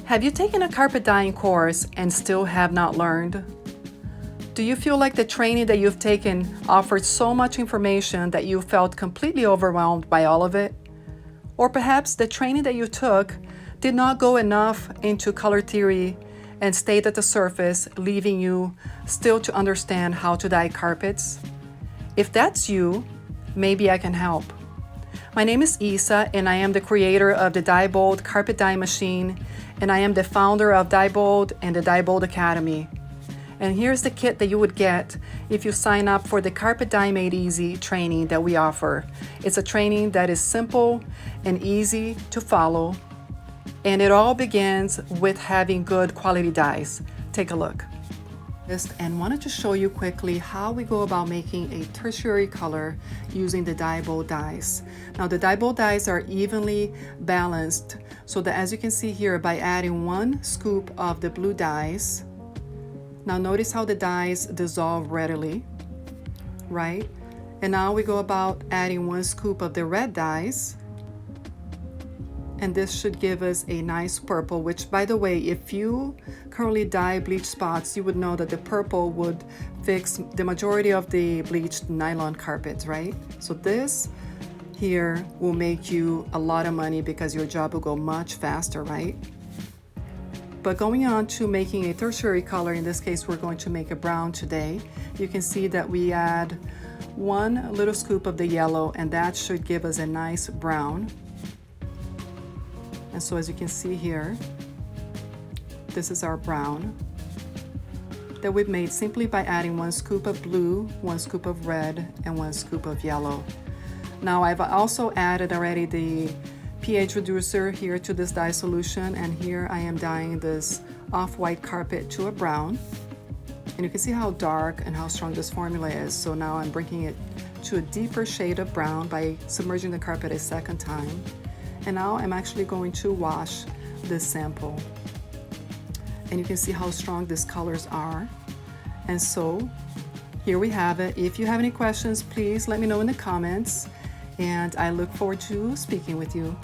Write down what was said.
Have you taken a carpet dyeing course and still have not learned? Do you feel like the training that you've taken offered so much information that you felt completely overwhelmed by all of it? Or perhaps the training that you took did not go enough into color theory and stayed at the surface, leaving you still to understand how to dye carpets? If that's you, maybe I can help. My name is Isa, and I am the creator of the DyeBold carpet dyeing machine, and I am the founder of DyeBold and the DyeBold Academy. And here's the kit that you would get if you sign up for the Carpet Dye Made Easy training that we offer. It's a training that is simple and easy to follow, and it all begins with having good quality dyes. Take a look. And wanted to show you quickly how we go about making a tertiary color using the DyeBold dyes. Now the DyeBold dyes are evenly balanced, so that as you can see here, by adding 1 scoop of the blue dyes, now notice how the dyes dissolve readily, right? And now we go about adding 1 scoop of the red dyes, and this should give us a nice purple, which, by the way, if you currently dye bleach spots, you would know that the purple would fix the majority of the bleached nylon carpets, right? So this here will make you a lot of money because your job will go much faster, right? But going on to making a tertiary color, in this case, we're going to make a brown today. You can see that we add 1 little scoop of the yellow, and that should give us a nice brown. And so as you can see here, this is our brown that we've made simply by adding 1 scoop of blue, 1 scoop of red, and 1 scoop of yellow. Now I've also added already the pH reducer here to this dye solution, and here I am dyeing this off-white carpet to a brown. And you can see how dark and how strong this formula is. So now I'm bringing it to a deeper shade of brown by submerging the carpet a second time. And now I'm actually going to wash this sample. And you can see how strong these colors are. And so here we have it. If you have any questions, please let me know in the comments. And I look forward to speaking with you.